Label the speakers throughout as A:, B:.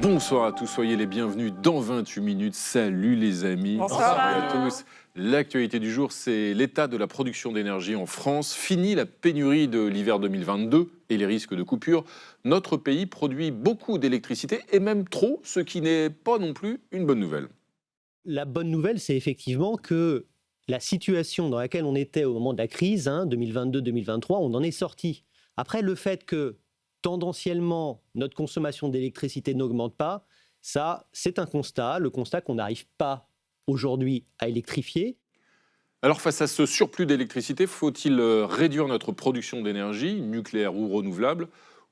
A: Bonsoir à tous, soyez les bienvenus dans 28 minutes. Salut les amis.
B: Bonsoir
A: à tous. L'actualité du jour, c'est l'état de la production d'énergie en France. Fini la pénurie de l'hiver 2022 et les risques de coupure. Notre pays produit beaucoup d'électricité et même trop, ce qui n'est pas non plus une bonne nouvelle.
C: La bonne nouvelle, c'est effectivement que la situation dans laquelle on était au moment de la crise, 2022-2023, on en est sorti. Après, le fait que tendanciellement, notre consommation d'électricité n'augmente pas, ça, c'est un constat, le constat qu'on n'arrive pas aujourd'hui à électrifier.
A: Alors face à ce surplus d'électricité, faut-il réduire notre production d'énergie, nucléaire ou renouvelable,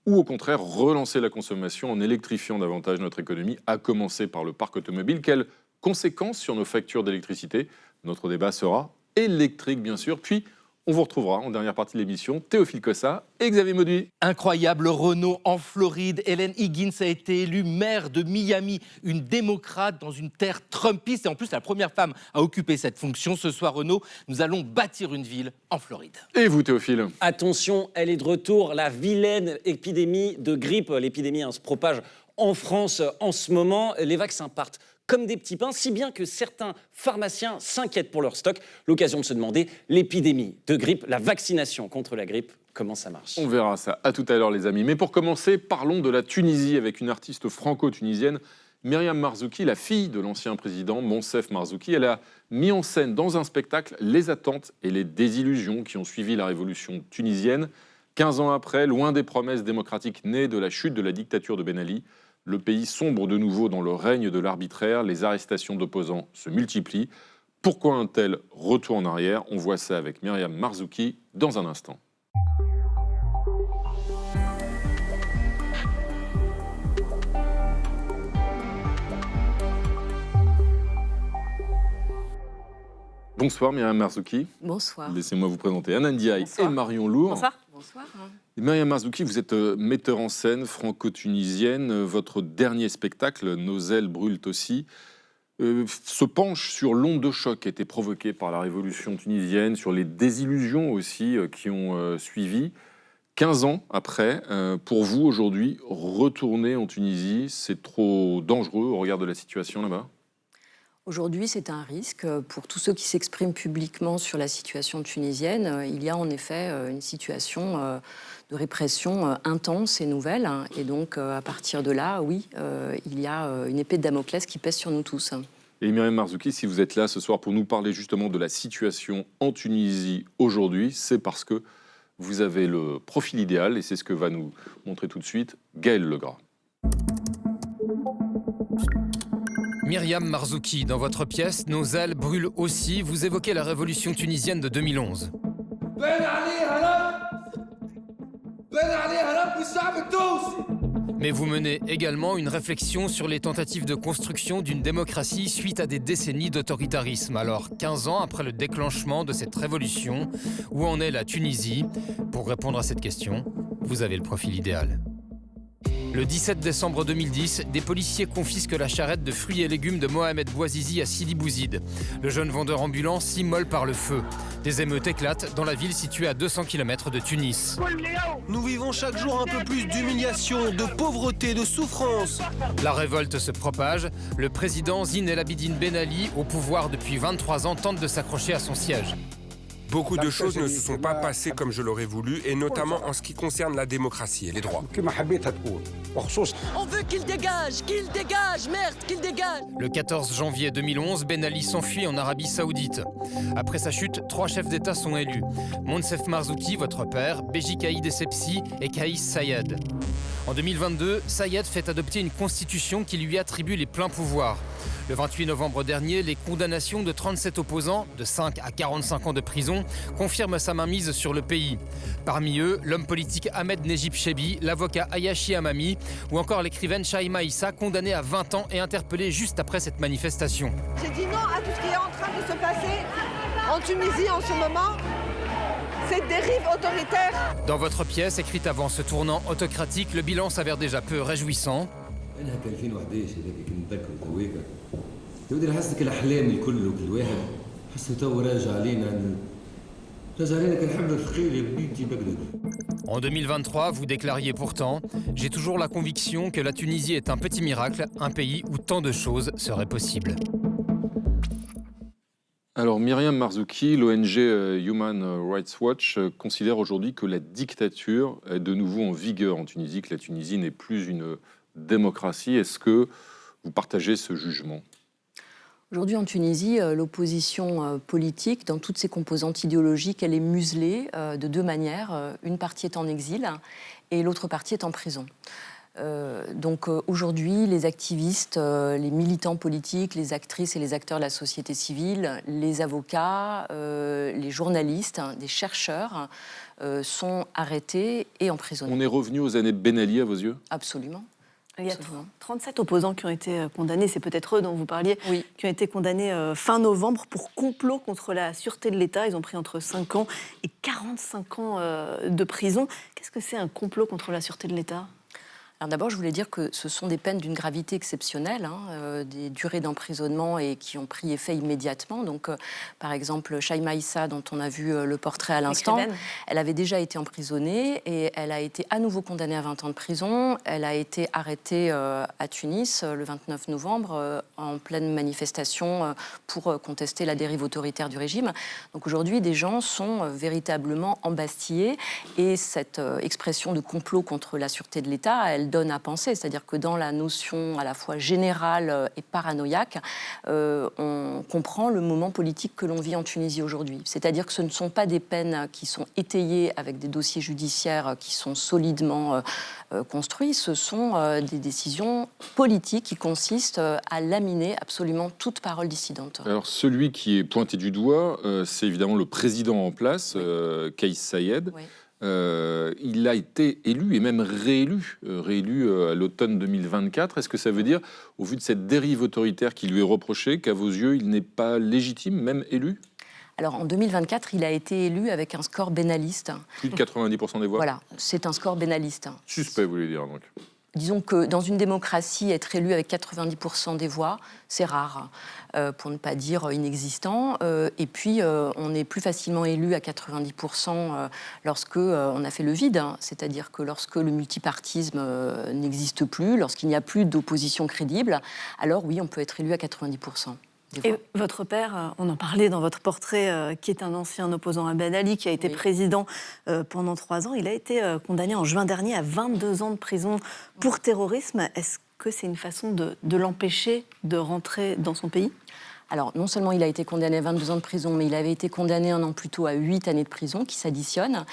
A: ou au contraire relancer la consommation en électrifiant davantage notre économie, à commencer par le parc automobile? Quelles conséquences sur nos factures d'électricité? Notre débat sera électrique, bien sûr. Puis, on vous retrouvera en dernière partie de l'émission, Théophile Cossa et Xavier Mauduit.
D: Incroyable Renault en Floride. Helen Higgins a été élue maire de Miami, une démocrate dans une terre trumpiste. Et en plus, la première femme à occuper cette fonction. Ce soir, Renault, nous allons bâtir une ville en Floride.
A: Et vous, Théophile?
E: Attention, elle est de retour. La vilaine épidémie de grippe. L'épidémie se propage en France en ce moment. Les vaccins partent comme des petits pains, si bien que certains pharmaciens s'inquiètent pour leur stock. L'occasion de se demander, l'épidémie de grippe, la vaccination contre la grippe, comment ça marche?
A: On verra ça. À tout à l'heure, les amis. Mais pour commencer, parlons de la Tunisie avec une artiste franco-tunisienne, Myriam Marzouki, la fille de l'ancien président Monsef Marzouki. Elle a mis en scène dans un spectacle les attentes et les désillusions qui ont suivi la révolution tunisienne. 15 ans après, loin des promesses démocratiques nées de la chute de la dictature de Ben Ali, le pays sombre de nouveau dans le règne de l'arbitraire, les arrestations d'opposants se multiplient. Pourquoi un tel retour en arrière? On voit ça avec Myriam Marzouki dans un instant. Bonsoir Myriam Marzouki.
B: Bonsoir.
A: Laissez-moi vous présenter Anna Ndiaye et Marion Lourd.
B: Bonsoir. Bonsoir.
A: Myriam Marzouki, vous êtes metteur en scène franco-tunisienne. Votre dernier spectacle, Nos ailes brûlent aussi, se penche sur l'onde de choc qui a été provoquée par la révolution tunisienne, sur les désillusions aussi qui ont suivi. 15 ans après, pour vous aujourd'hui, retourner en Tunisie, c'est trop dangereux au regard de la situation là-bas?
B: Aujourd'hui, c'est un risque pour tous ceux qui s'expriment publiquement sur la situation tunisienne. Il y a en effet une situation de répression intense et nouvelle. Et donc, à partir de là, oui, il y a une épée de Damoclès qui pèse sur nous tous.
A: Et Myriam Marzouki, si vous êtes là ce soir pour nous parler justement de la situation en Tunisie aujourd'hui, c'est parce que vous avez le profil idéal, et c'est ce que va nous montrer tout de suite Gaël Legras.
F: Myriam Marzouki, dans votre pièce, Nos ailes brûlent aussi, vous évoquez la révolution tunisienne de 2011. Mais vous menez également une réflexion sur les tentatives de construction d'une démocratie suite à des décennies d'autoritarisme. Alors, 15 ans après le déclenchement de cette révolution, où en est la Tunisie? Pour répondre à cette question, vous avez le profil idéal. Le 17 décembre 2010, des policiers confisquent la charrette de fruits et légumes de Mohamed Bouazizi à Sidi Bouzid. Le jeune vendeur ambulant s'immole par le feu. Des émeutes éclatent dans la ville située à 200 km de Tunis.
G: Nous vivons chaque jour un peu plus d'humiliation, de pauvreté, de souffrance.
F: La révolte se propage. Le président Zine El Abidine Ben Ali, au pouvoir depuis 23 ans, tente de s'accrocher à son siège.
H: Beaucoup de choses ne se sont pas passées comme je l'aurais voulu, et notamment en ce qui concerne la démocratie et les droits.
I: On veut qu'il dégage, merde, qu'il dégage.
F: Le 14 janvier 2011, Ben Ali s'enfuit en Arabie Saoudite. Après sa chute, 3 chefs d'État sont élus. Monsef Marzouki, votre père, Béji Caïd Essebsi et Kaïs Sayed. En 2022, Sayed fait adopter une constitution qui lui attribue les pleins pouvoirs. Le 28 novembre dernier, les condamnations de 37 opposants, de 5 à 45 ans de prison, confirment sa mainmise sur le pays. Parmi eux, l'homme politique Ahmed Nejib Chebi, l'avocat Ayashi Amami ou encore l'écrivaine Shaima Issa, condamnée à 20 ans et interpellée juste après cette manifestation.
J: J'ai dit non à tout ce qui est en train de se passer en Tunisie en ce moment. Cette dérive autoritaire.
F: Dans votre pièce, écrite avant ce tournant autocratique, le bilan s'avère déjà peu réjouissant.
K: يا ودي حسك الاحلام الكل وكل واحد حسه تو راجع علينا كالحبل الثقيل يا بنيتي بقدر
F: En 2023, vous déclariez pourtant « J'ai toujours la conviction que la Tunisie est un petit miracle, un pays où tant de choses seraient possibles ».
A: Alors Myriam Marzouki, l'ONG Human Rights Watch considère aujourd'hui que la dictature est de nouveau en vigueur en Tunisie, que la Tunisie n'est plus une démocratie. Est-ce que vous partagez ce jugement ?
B: Aujourd'hui, en Tunisie, l'opposition politique, dans toutes ses composantes idéologiques, elle est muselée de deux manières. Une partie est en exil et l'autre partie est en prison. Donc aujourd'hui, les activistes, les militants politiques, les actrices et les acteurs de la société civile, les avocats, les journalistes, des chercheurs sont arrêtés et emprisonnés.
A: On est revenu aux années Ben Ali à vos yeux ?
B: Absolument.
L: Il y a 37 opposants qui ont été condamnés, c'est peut-être eux dont vous parliez,
B: oui,
L: qui ont été condamnés fin novembre pour complot contre la sûreté de l'État. Ils ont pris entre 5 ans et 45 ans de prison. Qu'est-ce que c'est un complot contre la sûreté de l'État ?
B: Alors d'abord, je voulais dire que ce sont des peines d'une gravité exceptionnelle, des durées d'emprisonnement et qui ont pris effet immédiatement. Donc, par exemple, Shaima Issa, dont on a vu le portrait à l'instant, elle avait déjà été emprisonnée et elle a été à nouveau condamnée à 20 ans de prison. Elle a été arrêtée à Tunis le 29 novembre en pleine manifestation pour contester la dérive autoritaire du régime. Donc aujourd'hui, des gens sont véritablement embastillés et cette expression de complot contre la sûreté de l'État, elle donne à penser, c'est-à-dire que dans la notion à la fois générale et paranoïaque, on comprend le moment politique que l'on vit en Tunisie aujourd'hui. C'est-à-dire que ce ne sont pas des peines qui sont étayées avec des dossiers judiciaires qui sont solidement construits, ce sont des décisions politiques qui consistent à laminer absolument toute parole dissidente.
A: Alors celui qui est pointé du doigt, c'est évidemment le président en place, Kais Saied.
B: Oui.
A: Il a été élu et même réélu à l'automne 2024. Est-ce que ça veut dire, au vu de cette dérive autoritaire qui lui est reprochée, qu'à vos yeux, il n'est pas légitime, même élu ?
B: Alors en 2024, il a été élu avec un score bénaliste.
A: Plus de 90% des voix ?
B: Voilà, c'est un score bénaliste.
A: Suspect, vous voulez dire, donc.
B: Disons que dans une démocratie, être élu avec 90% des voix, c'est rare, pour ne pas dire inexistant. Et puis, on est plus facilement élu à 90% lorsque on a fait le vide, c'est-à-dire que lorsque le multipartisme n'existe plus, lorsqu'il n'y a plus d'opposition crédible, alors oui, on peut être élu à 90%.
L: Et votre père, on en parlait dans votre portrait, qui est un ancien opposant à Ben Ali, qui a été président pendant 3 ans. Il a été condamné en juin dernier à 22 ans de prison pour terrorisme. Est-ce que c'est une façon de l'empêcher de rentrer dans son pays ?
B: Alors, non seulement il a été condamné à 22 ans de prison, mais il avait été condamné un an plus tôt à 8 années de prison, qui s'additionnent.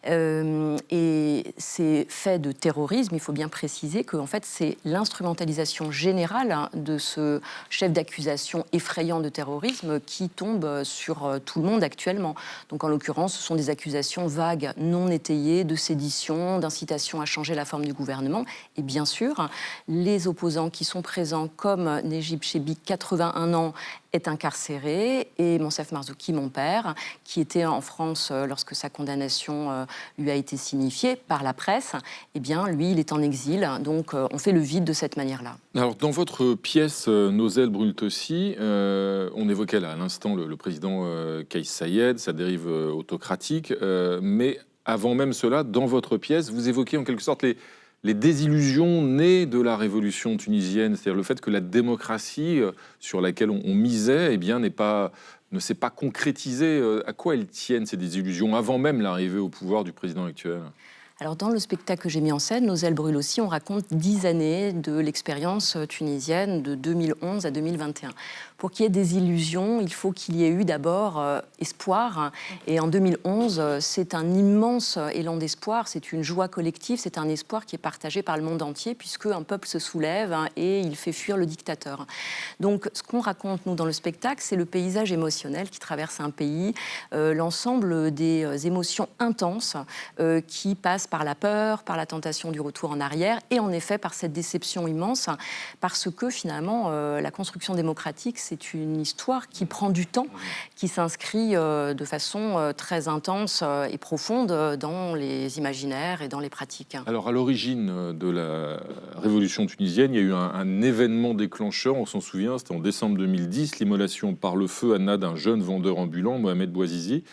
B: Et ces faits de terrorisme, il faut bien préciser que en fait, c'est l'instrumentalisation générale de ce chef d'accusation effrayant de terrorisme qui tombe sur tout le monde actuellement. Donc, en l'occurrence, ce sont des accusations vagues, non étayées, de sédition, d'incitation à changer la forme du gouvernement. Et bien sûr, les opposants qui sont présents, comme Nejib Chebik, 81 ans, est incarcéré, et Moncef Marzouki, mon père, qui était en France lorsque sa condamnation lui a été signifiée par la presse, eh bien, lui, il est en exil. Donc, on fait le vide de cette manière-là.
A: Alors, dans votre pièce « Nos ailes brûlent aussi », on évoquait là à l'instant le président Kais Saied, sa dérive autocratique, mais avant même cela, dans votre pièce, vous évoquez en quelque sorte les désillusions nées de la révolution tunisienne, c'est-à-dire le fait que la démocratie sur laquelle on misait, eh bien, ne s'est pas concrétisée. À quoi elles tiennent, ces désillusions, avant même l'arrivée au pouvoir du président actuel ?
B: Alors, dans le spectacle que j'ai mis en scène, Nos ailes brûlent aussi, on raconte 10 années de l'expérience tunisienne de 2011 à 2021. Pour qu'il y ait des illusions, il faut qu'il y ait eu d'abord espoir. Et en 2011, c'est un immense élan d'espoir, c'est une joie collective, c'est un espoir qui est partagé par le monde entier, puisque un peuple se soulève et il fait fuir le dictateur. Donc, ce qu'on raconte, nous, dans le spectacle, c'est le paysage émotionnel qui traverse un pays, l'ensemble des émotions intenses qui passent par la peur, par la tentation du retour en arrière, et en effet par cette déception immense, parce que finalement, la construction démocratique, c'est une histoire qui prend du temps, qui s'inscrit de façon très intense et profonde dans les imaginaires et dans les pratiques.
A: Alors, à l'origine de la révolution tunisienne, il y a eu un événement déclencheur, on s'en souvient, c'était en décembre 2010, l'immolation par le feu à Nada d'un jeune vendeur ambulant, Mohamed Bouazizi.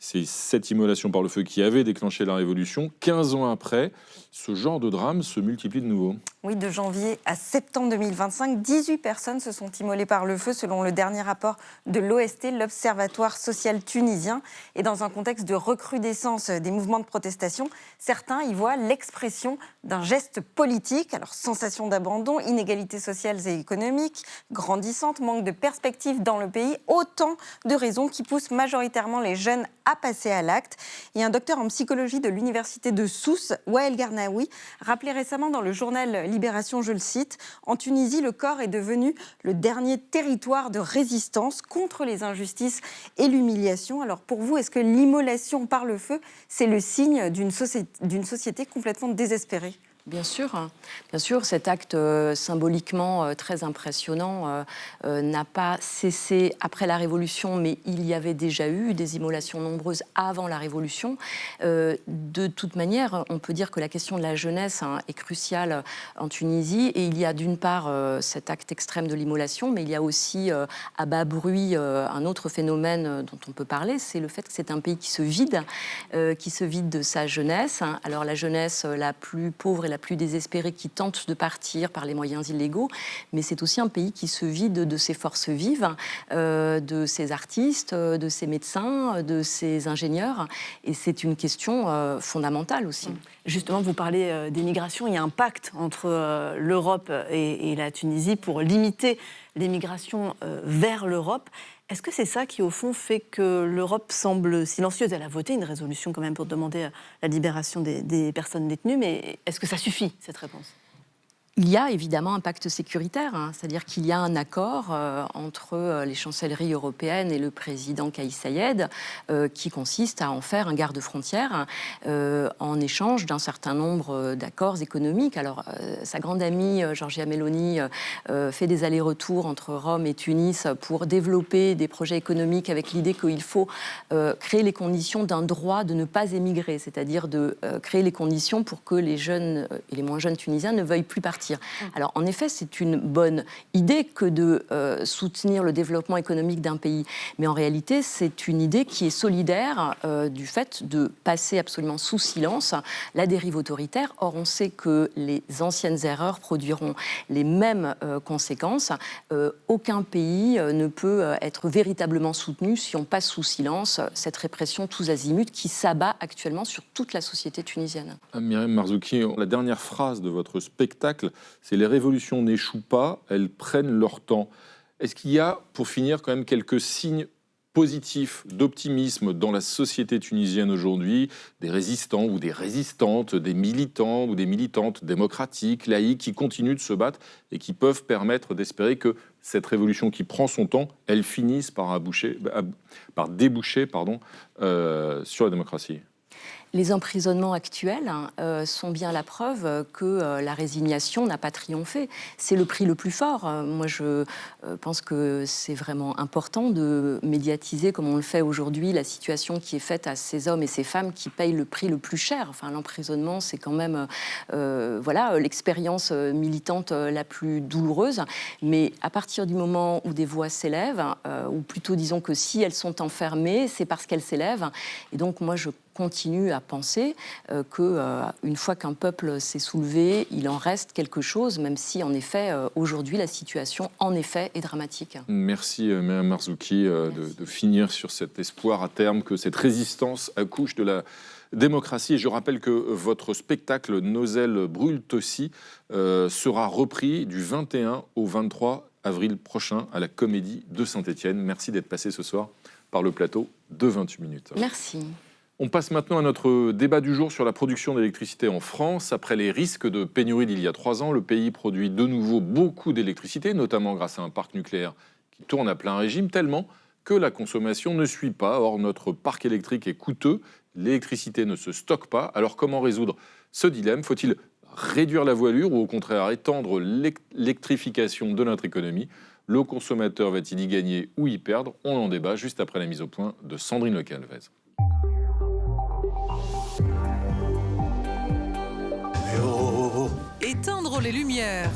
A: C'est cette immolation par le feu qui avait déclenché la Révolution. 15 ans après, ce genre de drame se multiplie de nouveau.
M: Oui, de janvier à septembre 2025, 18 personnes se sont immolées par le feu selon le dernier rapport de l'OST, l'Observatoire social tunisien. Et dans un contexte de recrudescence des mouvements de protestation, certains y voient l'expression d'un geste politique. Alors, sensation d'abandon, inégalités sociales et économiques grandissantes, manque de perspectives dans le pays, autant de raisons qui poussent majoritairement les jeunes à passer à l'acte. Et un docteur en psychologie de l'université de Sousse, Wael Garnaoui, rappelait récemment dans le journal Libération, je le cite, « En Tunisie, le corps est devenu le dernier territoire de résistance contre les injustices et l'humiliation. » Alors pour vous, est-ce que l'immolation par le feu, c'est le signe d'une société complètement désespérée ?
B: Bien sûr, cet acte symboliquement très impressionnant n'a pas cessé après la Révolution, mais il y avait déjà eu des immolations nombreuses avant la Révolution. De toute manière, on peut dire que la question de la jeunesse est cruciale en Tunisie, et il y a d'une part cet acte extrême de l'immolation, mais il y a aussi à bas bruit un autre phénomène dont on peut parler, c'est le fait que c'est un pays qui se vide de sa jeunesse. Alors la jeunesse la plus pauvre et la plus désespérée qui tente de partir par les moyens illégaux, mais c'est aussi un pays qui se vide de ses forces vives, de ses artistes, de ses médecins, de ses ingénieurs, et c'est une question fondamentale aussi.
L: Justement, vous parlez d'émigration, il y a un pacte entre l'Europe et la Tunisie pour limiter l'émigration vers l'Europe. Est-ce que c'est ça qui, au fond, fait que l'Europe semble silencieuse ? Elle a voté une résolution quand même pour demander la libération des personnes détenues, mais est-ce que ça suffit, cette réponse ?
B: Il y a évidemment un pacte sécuritaire, c'est-à-dire qu'il y a un accord entre les chancelleries européennes et le président Kais Saied qui consiste à en faire un garde-frontière en échange d'un certain nombre d'accords économiques. Alors, sa grande amie Giorgia Meloni fait des allers-retours entre Rome et Tunis pour développer des projets économiques avec l'idée qu'il faut créer les conditions d'un droit de ne pas émigrer, c'est-à-dire de créer les conditions pour que les jeunes et les moins jeunes Tunisiens ne veuillent plus partir. Alors, en effet, c'est une bonne idée que de soutenir le développement économique d'un pays. Mais en réalité, c'est une idée qui est solidaire du fait de passer absolument sous silence la dérive autoritaire. Or, on sait que les anciennes erreurs produiront les mêmes conséquences. Aucun pays ne peut être véritablement soutenu si on passe sous silence cette répression tous azimuts qui s'abat actuellement sur toute la société tunisienne.
A: Myriam Marzouki, la dernière phrase de votre spectacle, c'est « Les révolutions n'échouent pas, elles prennent leur temps ». Est-ce qu'il y a, pour finir, quand même quelques signes positifs d'optimisme dans la société tunisienne aujourd'hui, des résistants ou des résistantes, des militants ou des militantes démocratiques, laïques, qui continuent de se battre et qui peuvent permettre d'espérer que cette révolution qui prend son temps, elle finisse par déboucher sur la démocratie ?
B: Les emprisonnements actuels sont bien la preuve que la résignation n'a pas triomphé. C'est le prix le plus fort. Moi, je pense que c'est vraiment important de médiatiser, comme on le fait aujourd'hui, la situation qui est faite à ces hommes et ces femmes qui payent le prix le plus cher. Enfin, l'emprisonnement, c'est quand même l'expérience militante la plus douloureuse. Mais à partir du moment où des voix s'élèvent, ou plutôt disons que si elles sont enfermées, c'est parce qu'elles s'élèvent. Et donc, moi, je continue à penser qu'une fois qu'un peuple s'est soulevé, il en reste quelque chose, même si, en effet, aujourd'hui, la situation, en effet, est dramatique.
A: Merci, Myriam Marzouki, de finir sur cet espoir à terme que cette résistance accouche de la démocratie. Et je rappelle que votre spectacle « Nos ailes brûlent aussi » sera repris du 21 au 23 avril prochain à la Comédie de Saint-Étienne. Merci d'être passé ce soir par le plateau de 28 minutes.
B: Merci.
A: On passe maintenant à notre débat du jour sur la production d'électricité en France. Après les risques de pénurie d'il y a 3 ans, le pays produit de nouveau beaucoup d'électricité, notamment grâce à un parc nucléaire qui tourne à plein régime, tellement que la consommation ne suit pas. Or, notre parc électrique est coûteux, l'électricité ne se stocke pas. Alors, comment résoudre ce dilemme ? Faut-il réduire la voilure ou au contraire étendre l'électrification de notre économie ? Le consommateur va-t-il y gagner ou y perdre ? On en débat juste après la mise au point de Sandrine Lecalvez.
N: Éteindre les lumières.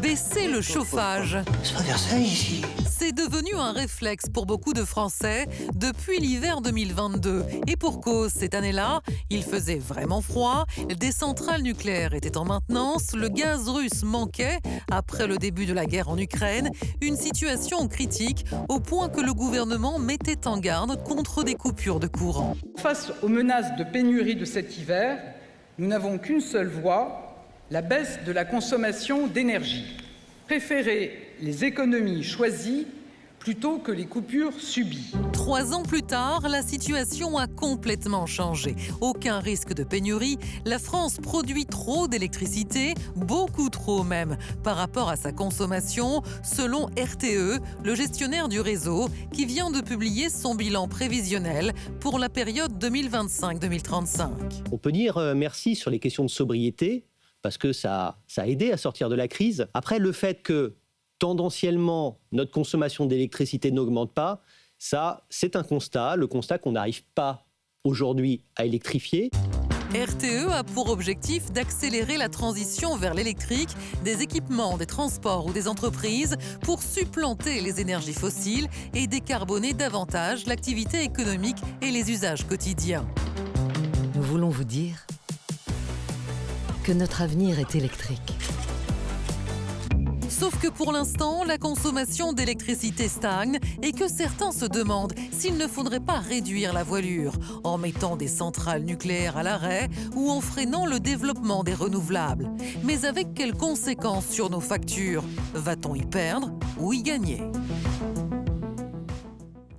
N: Baisser le chauffage.
O: C'est pas Versailles ici.
N: C'est devenu un réflexe pour beaucoup de Français depuis l'hiver 2022. Et pour cause, cette année-là, il faisait vraiment froid, des centrales nucléaires étaient en maintenance, le gaz russe manquait après le début de la guerre en Ukraine, une situation critique au point que le gouvernement mettait en garde contre des coupures de courant.
O: Face aux menaces de pénurie de cet hiver, nous n'avons qu'une seule voie, la baisse de la consommation d'énergie. Préférer les économies choisies plutôt que les coupures subies.
N: 3 ans plus tard, la situation a complètement changé. Aucun risque de pénurie. La France produit trop d'électricité, beaucoup trop même, par rapport à sa consommation, selon RTE, le gestionnaire du réseau, qui vient de publier son bilan prévisionnel pour la période 2025-2035.
C: On peut dire merci sur les questions de sobriété, parce que ça a aidé à sortir de la crise. Après, le fait que tendanciellement, notre consommation d'électricité n'augmente pas, ça, c'est un constat, le constat qu'on n'arrive pas aujourd'hui à électrifier.
N: RTE a pour objectif d'accélérer la transition vers l'électrique des équipements, des transports ou des entreprises pour supplanter les énergies fossiles et décarboner davantage l'activité économique et les usages quotidiens.
P: Nous voulons vous dire que notre avenir est électrique.
N: Sauf que pour l'instant, la consommation d'électricité stagne et que certains se demandent s'il ne faudrait pas réduire la voilure en mettant des centrales nucléaires à l'arrêt ou en freinant le développement des renouvelables. Mais avec quelles conséquences sur nos factures? Va-t-on y perdre ou y gagner?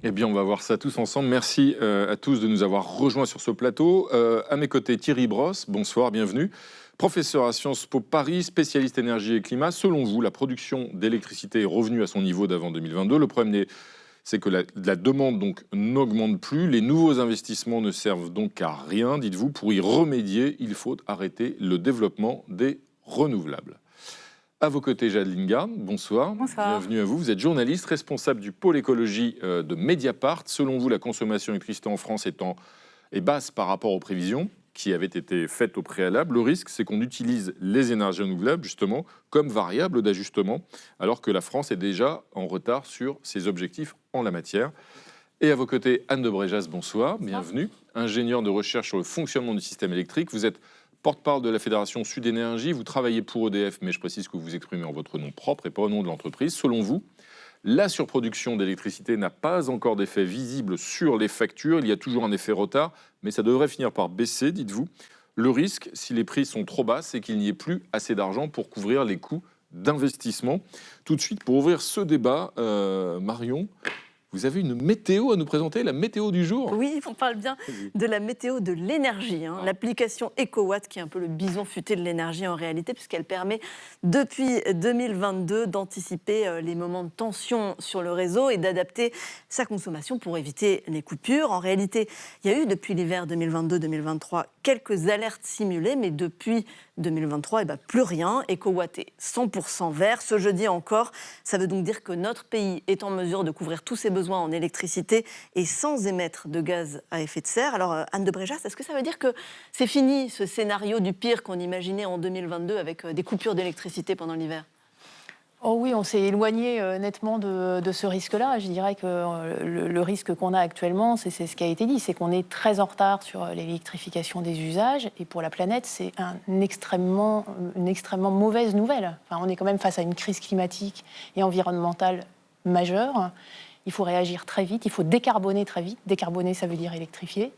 A: Eh bien, on va voir ça tous ensemble. Merci à tous de nous avoir rejoints sur ce plateau. À mes côtés, Thierry Brosse, bonsoir, bienvenue. Professeur à Sciences Po Paris, spécialiste énergie et climat. Selon vous, la production d'électricité est revenue à son niveau d'avant 2022. Le problème, c'est que la demande donc n'augmente plus. Les nouveaux investissements ne servent donc à rien. Dites-vous, pour y remédier, il faut arrêter le développement des renouvelables. À vos côtés, Jade Lingard, bonsoir.
Q: Bonsoir.
A: Bienvenue à vous. Vous êtes journaliste, responsable du pôle écologie de Mediapart. Selon vous, la consommation d'électricité en France est basse par rapport aux prévisions qui avaient été faites au préalable. Le risque, c'est qu'on utilise les énergies renouvelables, justement, comme variable d'ajustement, alors que la France est déjà en retard sur ses objectifs en la matière. Et à vos côtés, Anne de Bréjas, bonsoir. Bienvenue. Ingénieure de recherche sur le fonctionnement du système électrique. Vous êtes porte-parole de la Fédération Sud Énergie. Vous travaillez pour EDF, mais je précise que vous vous exprimez en votre nom propre et pas au nom de l'entreprise. Selon vous, la surproduction d'électricité n'a pas encore d'effet visible sur les factures. Il y a toujours un effet retard, mais ça devrait finir par baisser, dites-vous. Le risque, si les prix sont trop bas, c'est qu'il n'y ait plus assez d'argent pour couvrir les coûts d'investissement. Tout de suite, pour ouvrir ce débat, Marion, vous avez une météo à nous présenter, la météo du jour.
L: Oui, on parle bien de la météo de l'énergie, l'application EcoWatt qui est un peu le bison futé de l'énergie en réalité, puisqu'elle permet depuis 2022 d'anticiper les moments de tension sur le réseau et d'adapter sa consommation pour éviter les coupures. En réalité, il y a eu depuis l'hiver 2022-2023 quelques alertes simulées, mais depuis 2023, plus rien. EcoWatt est 100% vert. Ce jeudi encore, ça veut donc dire que notre pays est en mesure de couvrir tous ses besoins en électricité et sans émettre de gaz à effet de serre. Alors, Anne de Bréjas, est-ce que ça veut dire que c'est fini ce scénario du pire qu'on imaginait en 2022 avec des coupures d'électricité pendant l'hiver ?
Q: Oh oui, on s'est éloigné nettement de ce risque-là. Je dirais que le risque qu'on a actuellement, c'est ce qui a été dit, c'est qu'on est très en retard sur l'électrification des usages. Et pour la planète, c'est une extrêmement mauvaise nouvelle. Enfin, on est quand même face à une crise climatique et environnementale majeure. Il faut réagir très vite, il faut décarboner très vite. Décarboner, ça veut dire électrifier.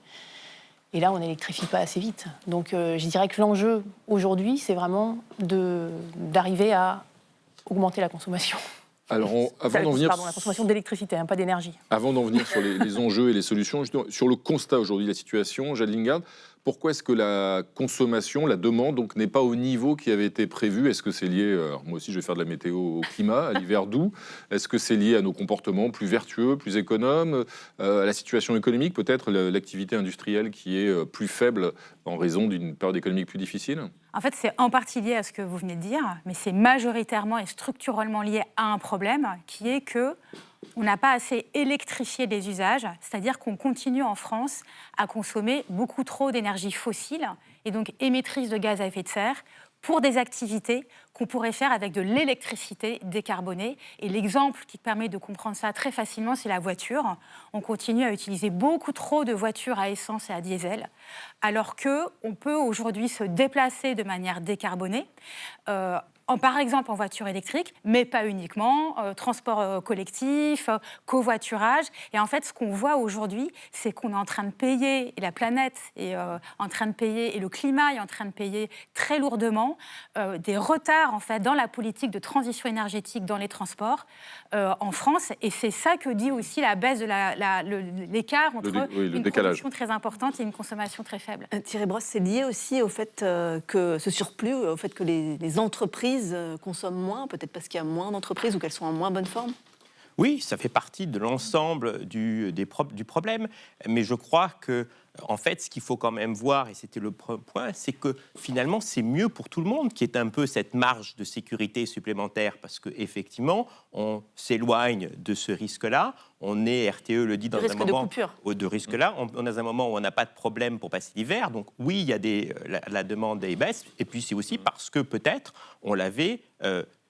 Q: Et là, on n'électrifie pas assez vite. Donc, je dirais que l'enjeu aujourd'hui, c'est vraiment d'arriver à augmenter la consommation.
A: Alors, avant d'en venir...
Q: Pardon, la consommation d'électricité, pas d'énergie.
A: Avant d'en venir sur les enjeux et les solutions, sur le constat aujourd'hui de la situation, Jade Lingard, pourquoi est-ce que la consommation, la demande, donc, n'est pas au niveau qui avait été prévu? Est-ce que c'est lié, moi aussi je vais faire de la météo au climat, à l'hiver doux? Est-ce que c'est lié à nos comportements plus vertueux, plus économes, à la situation économique, peut-être l'activité industrielle qui est plus faible en raison d'une période économique plus difficile?
R: En fait, c'est en partie lié à ce que vous venez de dire, mais c'est majoritairement et structurellement lié à un problème qui est que on n'a pas assez électrifié les usages, c'est-à-dire qu'on continue en France à consommer beaucoup trop d'énergie fossile et donc émettrice de gaz à effet de serre pour des activités qu'on pourrait faire avec de l'électricité décarbonée. Et l'exemple qui permet de comprendre ça très facilement, c'est la voiture. On continue à utiliser beaucoup trop de voitures à essence et à diesel, alors qu'on peut aujourd'hui se déplacer de manière décarbonée, par exemple en voiture électrique, mais pas uniquement, transport collectif, covoiturage. Et en fait, ce qu'on voit aujourd'hui, c'est qu'on est en train de payer, et la planète est en train de payer, et le climat est en train de payer très lourdement des retards en fait, dans la politique de transition énergétique dans les transports en France. Et c'est ça que dit aussi la baisse de l'écart entre une production très importante et une consommation très faible.
L: Thierry Brosse, c'est lié aussi au fait que ce surplus, au fait que les entreprises consomment moins, peut-être parce qu'il y a moins d'entreprises ou qu'elles sont en moins bonne forme?
S: Oui, ça fait partie de l'ensemble du problème, mais je crois que, en fait, ce qu'il faut quand même voir, et c'était le point, c'est que finalement, c'est mieux pour tout le monde qu'il y ait un peu cette marge de sécurité supplémentaire, parce qu'effectivement, on s'éloigne de ce risque-là. On est, RTE le dit, dans un moment de risque-là. On est dans un moment où on n'a pas de problème pour passer l'hiver. Donc oui, il y a la demande est baisse, et puis c'est aussi parce que peut-être on l'avait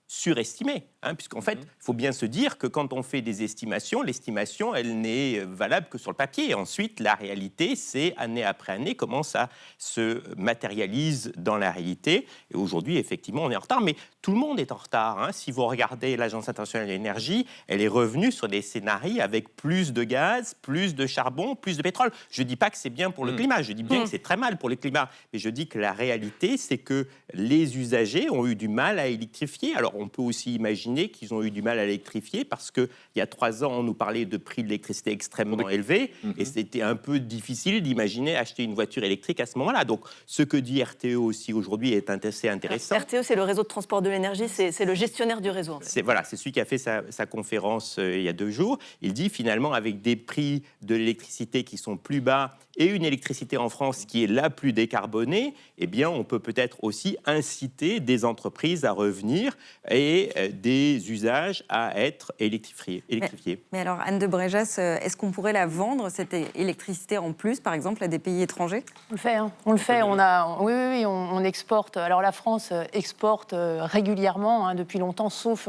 S: surestimé, puisqu'en fait, il faut bien se dire que quand on fait des estimations, l'estimation, elle n'est valable que sur le papier. Et ensuite, la réalité, c'est année après année comment ça se matérialise dans la réalité. Et aujourd'hui, effectivement, on est en retard, mais tout le monde est en retard. Si vous regardez l'Agence internationale de l'énergie, elle est revenue sur des scénarios avec plus de gaz, plus de charbon, plus de pétrole. Je ne dis pas que c'est bien pour le climat, je dis bien que c'est très mal pour le climat, mais je dis que la réalité, c'est que les usagers ont eu du mal à électrifier. Alors, on peut aussi imaginer qu'ils ont eu du mal à électrifier parce qu'il y a 3 ans, on nous parlait de prix de l'électricité extrêmement élevés et c'était un peu difficile d'imaginer acheter une voiture électrique à ce moment-là. Donc, ce que dit RTE aussi aujourd'hui est assez intéressant.
L: RTE, c'est le réseau de transport de l'énergie, c'est le gestionnaire du réseau. En fait.
S: C'est celui qui a fait sa conférence il y a 2 jours. Il dit finalement, avec des prix de l'électricité qui sont plus bas et une électricité en France qui est la plus décarbonée, eh bien, on peut peut-être aussi inciter des entreprises à revenir et des usages à être électrifiés.
M: Mais alors, Anne de Bréjas, est-ce qu'on pourrait la vendre, cette électricité en plus, par exemple, à des pays étrangers?
Q: On le fait, on le fait. On exporte. Alors, la France exporte régulièrement, depuis longtemps, sauf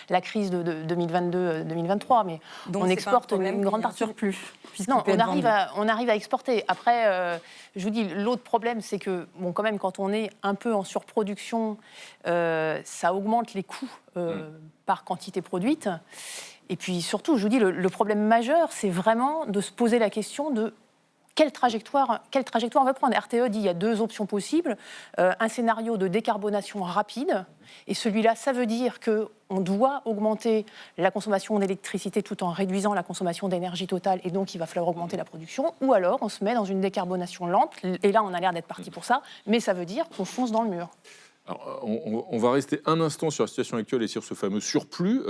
Q: la crise de 2022-2023. Mais
M: donc,
Q: on exporte une grande partie.
M: Surplus.
Q: Non, on arrive à exporter. Après, je vous dis, l'autre problème, c'est que, quand même, quand on est un peu en surproduction, ça augmente les coûts par quantité produite. Et puis, surtout, je vous dis, le problème majeur, c'est vraiment de se poser la question de quelle trajectoire on va prendre. RTE dit qu'il y a 2 options possibles. Un scénario de décarbonation rapide, et celui-là, ça veut dire qu'on doit augmenter la consommation d'électricité tout en réduisant la consommation d'énergie totale, et donc il va falloir augmenter la production, ou alors on se met dans une décarbonation lente, et là on a l'air d'être parti pour ça, mais ça veut dire qu'on fonce dans le mur.
A: Alors, on va rester un instant sur la situation actuelle et sur ce fameux surplus.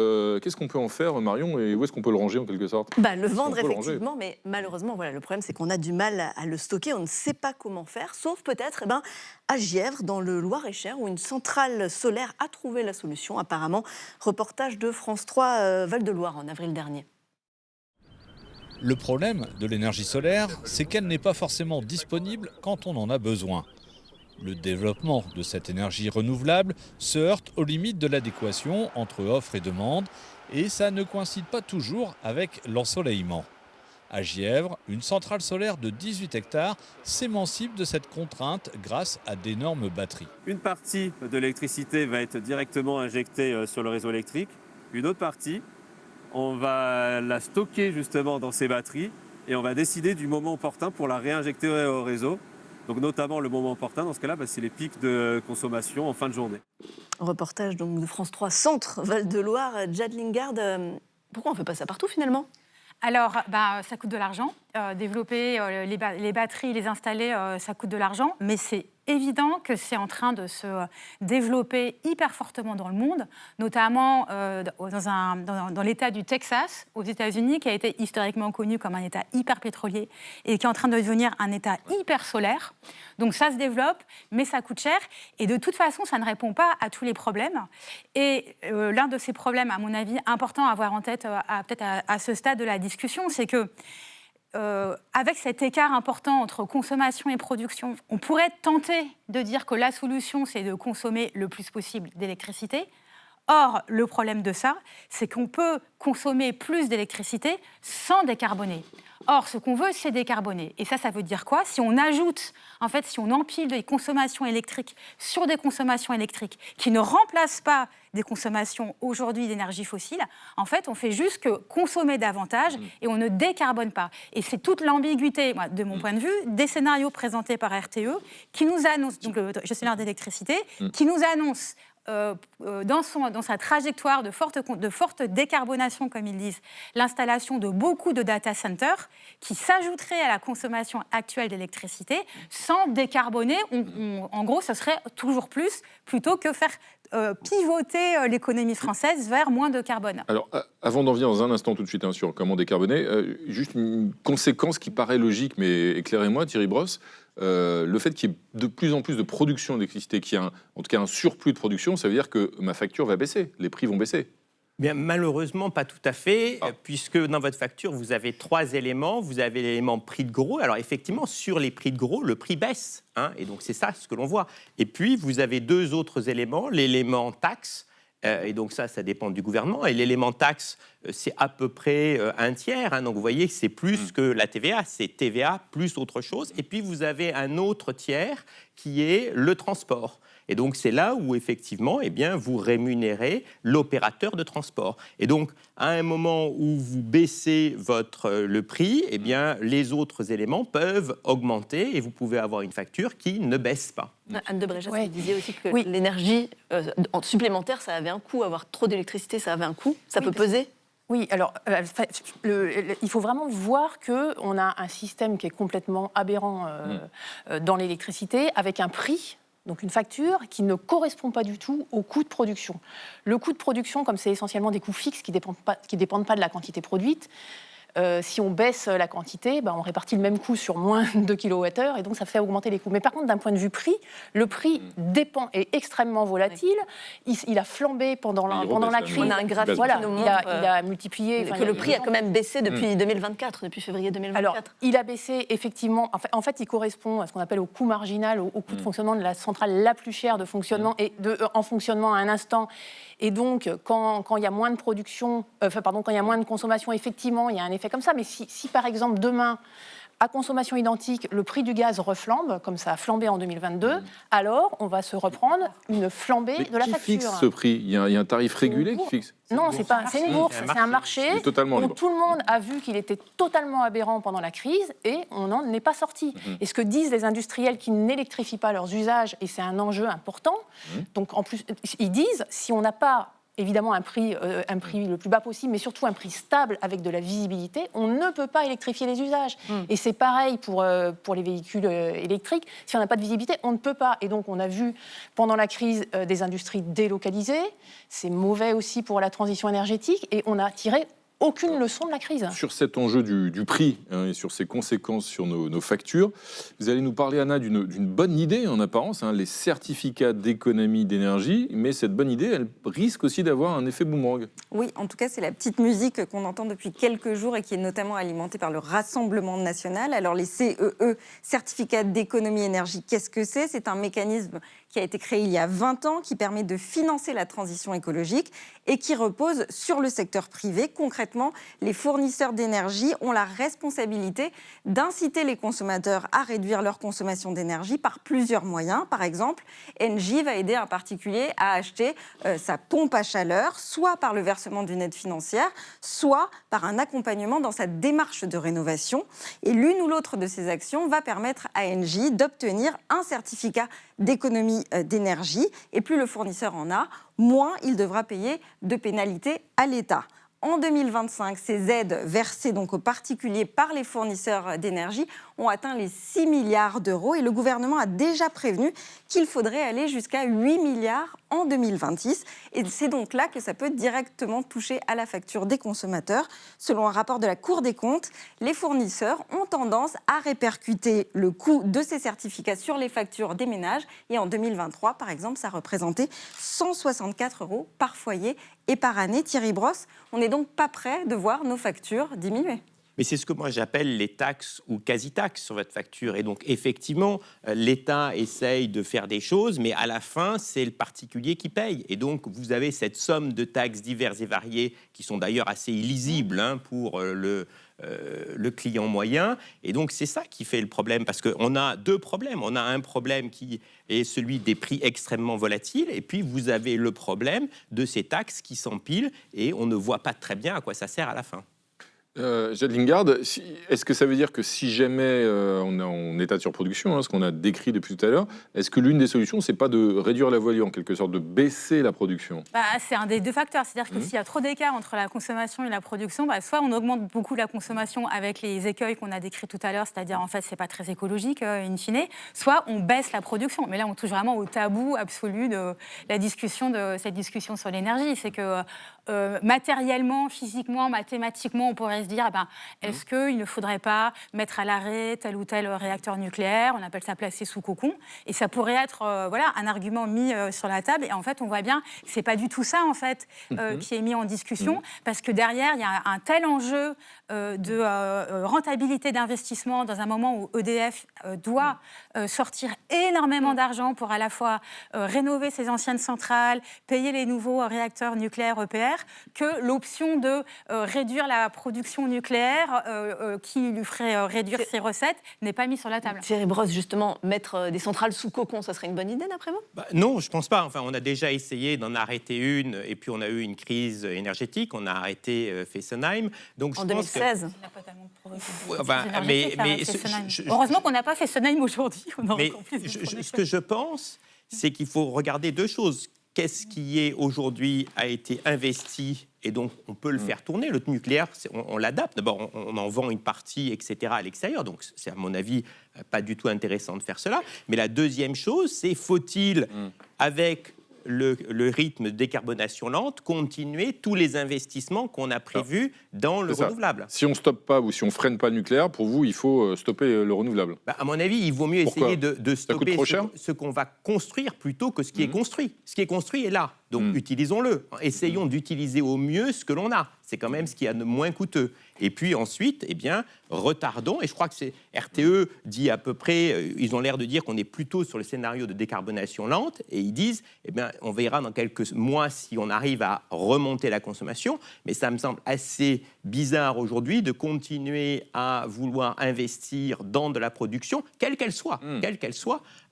A: Qu'est-ce qu'on peut en faire, Marion, et où est-ce qu'on peut le ranger en quelque sorte?
L: Le vendre, effectivement, mais malheureusement, le problème, c'est qu'on a du mal à le stocker, on ne sait pas comment faire, sauf peut-être à Gièvres, dans le Loir-et-Cher, où une centrale solaire a trouvé la solution, apparemment. Reportage de France 3 Val-de-Loire en avril dernier.
T: Le problème de l'énergie solaire, c'est qu'elle n'est pas forcément disponible quand on en a besoin. Le développement de cette énergie renouvelable se heurte aux limites de l'adéquation entre offre et demande, et ça ne coïncide pas toujours avec l'ensoleillement. À Gièvres, une centrale solaire de 18 hectares s'émancipe de cette contrainte grâce à d'énormes batteries.
U: Une partie de l'électricité va être directement injectée sur le réseau électrique. Une autre partie, on va la stocker justement dans ces batteries et on va décider du moment opportun pour la réinjecter au réseau. Donc notamment le moment opportun, dans ce cas-là, c'est les pics de consommation en fin de journée.
L: Reportage donc de France 3 Centre Val-de-Loire. Jade Lingard, pourquoi on ne fait pas ça partout finalement?
R: Alors, ça coûte de l'argent. Développer les batteries, les installer, ça coûte de l'argent. Mais c'est évident que c'est en train de se développer hyper fortement dans le monde, notamment dans l'État du Texas, aux États-Unis, qui a été historiquement connu comme un État hyper pétrolier et qui est en train de devenir un État hyper solaire. Donc ça se développe, mais ça coûte cher. Et de toute façon, ça ne répond pas à tous les problèmes. Et l'un de ces problèmes, à mon avis, important à avoir en tête peut-être à ce stade de la discussion, c'est que avec cet écart important entre consommation et production, on pourrait tenter de dire que la solution, c'est de consommer le plus possible d'électricité. Or, le problème de ça, c'est qu'on peut consommer plus d'électricité sans décarboner. Or, ce qu'on veut, c'est décarboner. Et ça veut dire quoi ? Si on ajoute, si on empile des consommations électriques sur des consommations électriques qui ne remplacent pas des consommations aujourd'hui d'énergie fossile, en fait, on fait juste que consommer davantage et on ne décarbone pas. Et c'est toute l'ambiguïté, de mon point de vue, des scénarios présentés par RTE qui nous annoncent, donc le gestionnaire d'électricité, qui nous annonce dans sa trajectoire de forte décarbonation, comme ils disent, l'installation de beaucoup de data centers qui s'ajouteraient à la consommation actuelle d'électricité sans décarboner. En gros, ce serait toujours plus, plutôt que faire pivoter l'économie française vers moins de carbone.
A: Alors, avant d'en venir dans un instant tout de suite sur comment décarboner, juste une conséquence qui paraît logique, mais éclairez-moi, Thierry Brosse, le fait qu'il y ait de plus en plus de production d'électricité, qu'il y ait en tout cas un surplus de production, ça veut dire que ma facture va baisser, les prix vont baisser.
S: Bien, malheureusement, pas tout à fait, puisque dans votre facture, vous avez 3 éléments. Vous avez l'élément prix de gros. Alors, effectivement, sur les prix de gros, le prix baisse. Et donc, c'est ça ce que l'on voit. Et puis, vous avez 2 autres éléments. L'élément taxe, et donc ça dépend du gouvernement. Et l'élément taxe, c'est à peu près un tiers. Donc, vous voyez que c'est plus que la TVA. C'est TVA plus autre chose. Et puis, vous avez un autre tiers qui est le transport. Et donc, c'est là où, effectivement, vous rémunérez l'opérateur de transport. Et donc, à un moment où vous baissez le prix, les autres éléments peuvent augmenter et vous pouvez avoir une facture qui ne baisse pas.
L: Anne de Bréjas, vous disiez aussi que l'énergie supplémentaire, ça avait un coût. Avoir trop d'électricité, ça avait un coût. Ça peut peser ?
Q: Oui, alors il faut vraiment voir qu'on a un système qui est complètement aberrant dans l'électricité, avec un prix, donc une facture qui ne correspond pas du tout au coût de production. Le coût de production, comme c'est essentiellement des coûts fixes qui ne dépendent pas de la quantité produite, si on baisse la quantité, on répartit le même coût sur moins de kilowattheures et donc ça fait augmenter les coûts. Mais par contre, d'un point de vue prix, le prix est extrêmement volatile. Il a flambé pendant la crise.
L: On a un graphique
Q: qui
L: nous montre
Q: il a multiplié.
L: Que le prix a quand même baissé depuis 2024, depuis février 2024.
Q: Alors, il a baissé effectivement. En fait, il correspond à ce qu'on appelle au coût marginal, au coût de fonctionnement de la centrale la plus chère de fonctionnement en fonctionnement à un instant. Et donc, quand il y a moins de production, quand il y a moins de consommation, effectivement, il y a un effet comme ça. Mais si par exemple, demain, à consommation identique, le prix du gaz reflambe, comme ça a flambé en 2022, alors on va se reprendre une flambée de la facture.
A: Qui fixe ce prix ? Il y a un tarif régulé qui fixe ?
Q: Non, c'est une bourse, c'est un marché où tout le monde a vu qu'il était totalement aberrant pendant la crise et on n'en est pas sorti. Et ce que disent les industriels qui n'électrifient pas leurs usages, et c'est un enjeu important, donc en plus, ils disent, si on n'a pas évidemment un prix le plus bas possible, mais surtout un prix stable avec de la visibilité, on ne peut pas électrifier les usages. Et c'est pareil pour les véhicules électriques. Si on n'a pas de visibilité, on ne peut pas. Et donc, on a vu pendant la crise des industries délocalisées. C'est mauvais aussi pour la transition énergétique. Et on a tiré aucune leçon de la crise.
A: Sur cet enjeu du prix et sur ses conséquences sur nos factures, vous allez nous parler, Anna, d'une bonne idée en apparence, les certificats d'économie d'énergie, mais cette bonne idée, elle risque aussi d'avoir un effet boomerang.
M: Oui, en tout cas, c'est la petite musique qu'on entend depuis quelques jours et qui est notamment alimentée par le Rassemblement national. Alors les CEE, certificats d'économie énergie, qu'est-ce que c'est ? C'est un mécanisme qui a été créé il y a 20 ans, qui permet de financer la transition écologique et qui repose sur le secteur privé. Concrètement, les fournisseurs d'énergie ont la responsabilité d'inciter les consommateurs à réduire leur consommation d'énergie par plusieurs moyens. Par exemple, Engie va aider un particulier à acheter sa pompe à chaleur, soit par le versement d'une aide financière, soit par un accompagnement dans sa démarche de rénovation. Et l'une ou l'autre de ces actions va permettre à Engie d'obtenir un certificat d'économie d'énergie. Et plus le fournisseur en a, moins il devra payer de pénalités à l'État. En 2025, ces aides versées donc aux particuliers par les fournisseurs d'énergie ont atteint les 6 milliards d'euros et le gouvernement a déjà prévenu qu'il faudrait aller jusqu'à 8 milliards en 2026. Et c'est donc là que ça peut directement toucher à la facture des consommateurs. Selon un rapport de la Cour des comptes, les fournisseurs ont tendance à répercuter le coût de ces certificats sur les factures des ménages. Et en 2023, par exemple, ça représentait 164 € par foyer et par année. Thierry Brosse, on n'est donc pas prêt de voir nos factures diminuer.
S: Mais c'est ce que moi j'appelle les taxes ou quasi-taxes sur votre facture. Et donc effectivement, l'État essaye de faire des choses, mais à la fin, c'est le particulier qui paye. Et donc vous avez cette somme de taxes diverses et variées qui sont d'ailleurs assez illisibles pour le client moyen. Et donc c'est ça qui fait le problème, parce qu'on a deux problèmes. On a un problème qui est celui des prix extrêmement volatiles, et puis vous avez le problème de ces taxes qui s'empilent et on ne voit pas très bien à quoi ça sert à la fin.
A: Jade Lingard, est-ce que ça veut dire que si jamais on est en état de surproduction, ce qu'on a décrit depuis tout à l'heure, est-ce que l'une des solutions, c'est pas de réduire la voilure, en quelque sorte, de baisser la production ?
R: C'est un des deux facteurs. C'est-à-dire que s'il y a trop d'écart entre la consommation et la production, soit on augmente beaucoup la consommation avec les écueils qu'on a décrits tout à l'heure, c'est-à-dire en fait c'est pas très écologique in fine, soit on baisse la production. Mais là on touche vraiment au tabou absolu de cette discussion sur l'énergie. C'est que matériellement, physiquement, mathématiquement, on pourrait se dire est-ce qu'il ne faudrait pas mettre à l'arrêt tel ou tel réacteur nucléaire, on appelle ça placer sous cocon, et ça pourrait être un argument mis sur la table, et en fait on voit bien que c'est pas du tout ça en fait qui est mis en discussion, parce que derrière il y a un tel enjeu de rentabilité d'investissement dans un moment où EDF doit sortir énormément d'argent pour à la fois rénover ses anciennes centrales, payer les nouveaux réacteurs nucléaires EPR, que l'option de réduire la production nucléaire qui lui ferait réduire ses recettes n'est pas mise sur la table.
L: Thierry Brosse, justement, mettre des centrales sous cocon, ça serait une bonne idée d'après vous ?
S: Non, je ne pense pas. Enfin, on a déjà essayé d'en arrêter une, et puis on a eu une crise énergétique, on a arrêté Fessenheim. Donc,
L: en 2016.
R: Il n'a pas tellement heureusement qu'on n'a pas Fessenheim aujourd'hui.
S: Ce que je pense, c'est qu'il faut regarder deux choses. Qu'est-ce qui aujourd'hui a été investi, et donc on peut le faire tourner. Le nucléaire, on l'adapte. D'abord, on en vend une partie, etc. à l'extérieur. Donc c'est à mon avis pas du tout intéressant de faire cela. Mais la deuxième chose, c'est faut-il, avec le rythme de décarbonation lente, continuer tous les investissements qu'on a prévus dans le renouvelable.
A: Si on stoppe pas ou si on freine pas le nucléaire, pour vous, il faut stopper le renouvelable.
S: À mon avis, il vaut mieux essayer de stopper ce qu'on va construire plutôt que ce qui est construit. Ce qui est construit est là, donc utilisons-le. Essayons d'utiliser au mieux ce que l'on a. C'est quand même ce qui est de moins coûteux. Et puis ensuite, retardons. Et je crois que c'est RTE dit à peu près, ils ont l'air de dire qu'on est plutôt sur le scénario de décarbonation lente. Et ils disent, on verra dans quelques mois si on arrive à remonter la consommation. Mais ça me semble assez bizarre aujourd'hui de continuer à vouloir investir dans de la production, quelle qu'elle soit,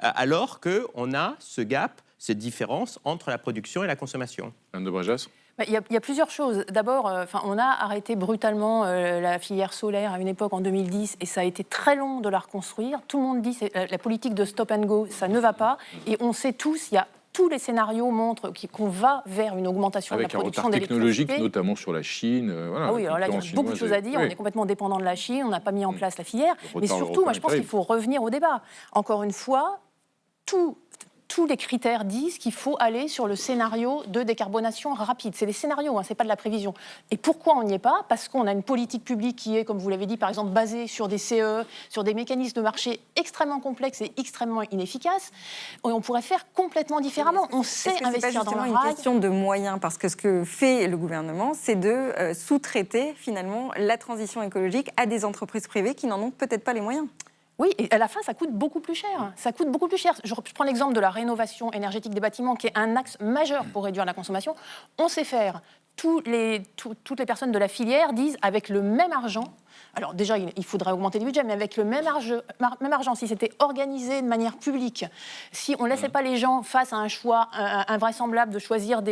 S: alors qu'on a ce gap, cette différence entre la production et la consommation.
A: Madame de Brégès ?
Q: Il y a plusieurs choses. D'abord, on a arrêté brutalement la filière solaire à une époque en 2010, et ça a été très long de la reconstruire. Tout le monde dit que la politique de stop and go, ça ne va pas. Et on sait tous, tous les scénarios montrent qu'on va vers une augmentation de la production d'électricité.
A: Avec un retard technologique, notamment sur la Chine.
Q: Oui, alors là, il y a beaucoup de choses à dire. Oui. On est complètement dépendant de la Chine, on n'a pas mis en place la filière. Mais surtout, moi, je pense qu'il faut revenir au débat. Encore une fois, tous les critères disent qu'il faut aller sur le scénario de décarbonation rapide. C'est des scénarios, ce n'est pas de la prévision. Et pourquoi on n'y est pas ? Parce qu'on a une politique publique qui est, comme vous l'avez dit, par exemple, basée sur des CE, sur des mécanismes de marché extrêmement complexes et extrêmement inefficaces. Et on pourrait faire complètement différemment. On sait investir dans le rail.
M: C'est une question de moyens, parce que ce que fait le gouvernement, c'est de sous-traiter finalement la transition écologique à des entreprises privées qui n'en ont peut-être pas les moyens.
Q: Oui, et à la fin, ça coûte beaucoup plus cher. Je prends l'exemple de la rénovation énergétique des bâtiments, qui est un axe majeur pour réduire la consommation. On sait faire. Toutes les personnes de la filière disent, avec le même argent, alors déjà, il faudrait augmenter les budgets, mais avec le même argent, si c'était organisé de manière publique, si on ne laissait pas les gens face à un choix invraisemblable de choisir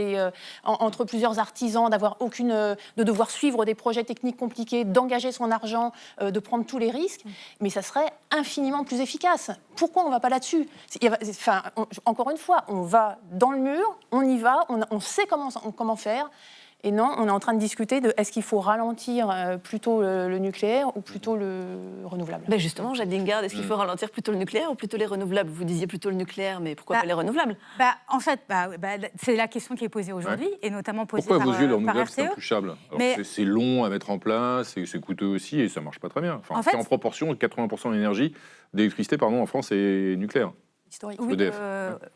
Q: entre plusieurs artisans, de devoir suivre des projets techniques compliqués, d'engager son argent, de prendre tous les risques, mais ça serait infiniment plus efficace. Pourquoi on ne va pas là-dessus ? Encore une fois, on va dans le mur, on y va, on sait comment faire. Et non, on est en train de discuter de est-ce qu'il faut ralentir plutôt le nucléaire ou plutôt le renouvelable.
L: Ben justement, Jade Lingard, est-ce qu'il faut ralentir plutôt le nucléaire ou plutôt les renouvelables ? Vous disiez plutôt le nucléaire, mais pourquoi pas les renouvelables ?
R: En fait, c'est la question qui est posée aujourd'hui, et notamment posée par RTE.
A: Pourquoi, à vos yeux, le renouvelable, c'est intouchable ? C'est long à mettre en place, c'est coûteux aussi, et ça ne marche pas très bien. En proportion, 80% de l'énergie, d'électricité, en France, est nucléaire.
Q: Historique.
R: Oui,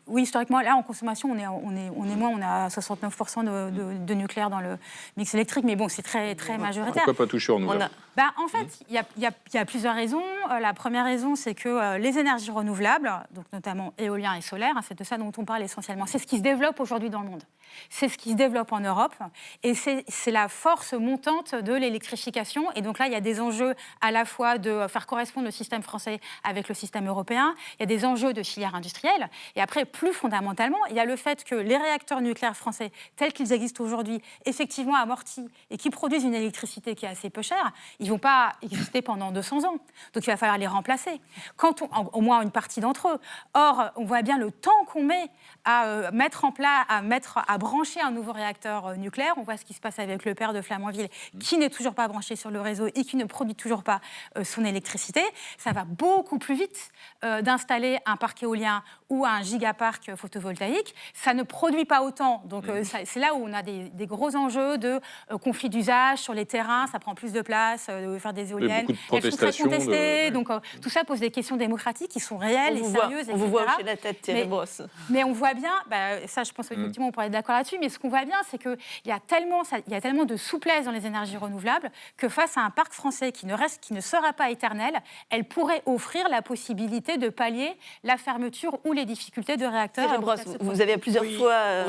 R: oui, historiquement, là, en consommation, on est moins, on a 69% de nucléaire dans le mix électrique, mais bon, c'est très, très majoritaire.
A: Pourquoi pas toucher au renouvelable?
R: En fait, il y a plusieurs raisons. La première raison, c'est que les énergies renouvelables, donc notamment éolien et solaire, c'est de ça dont on parle essentiellement, c'est ce qui se développe aujourd'hui dans le monde. C'est ce qui se développe en Europe, et c'est la force montante de l'électrification. Et donc là, il y a des enjeux à la fois de faire correspondre le système français avec le système européen, il y a des enjeux de filière industrielle, et après, plus fondamentalement, il y a le fait que les réacteurs nucléaires français, tels qu'ils existent aujourd'hui, effectivement amortis, et qui produisent une électricité qui est assez peu chère, ils ne vont pas exister pendant 200 ans. Donc il va falloir les remplacer, au moins une partie d'entre eux. Or, on voit bien le temps qu'on met à à brancher un nouveau réacteur nucléaire. On voit ce qui se passe avec le père de Flamanville, qui n'est toujours pas branché sur le réseau et qui ne produit toujours pas son électricité. Ça va beaucoup plus vite d'installer un parc éolien ou un gigaparc photovoltaïque. Ça ne produit pas autant. Donc c'est là où on a des gros enjeux de conflit d'usage sur les terrains. Ça prend plus de place de faire des éoliennes. Elles sont très contestées. Donc tout ça pose des questions démocratiques qui sont réelles et sérieuses, etc.
L: On vous voit hocher la tête, Thierry Brosse.
R: Mais on voit bien, ça je pense qu'effectivement on pourrait être d'accord là-dessus, mais ce qu'on voit bien, c'est qu'il y a tellement de souplesse dans les énergies renouvelables que face à un parc français qui ne sera pas éternel, elle pourrait offrir la possibilité de pallier la fermeture ou les difficultés de réacteurs.
L: Thierry Brosse, vous avez plusieurs fois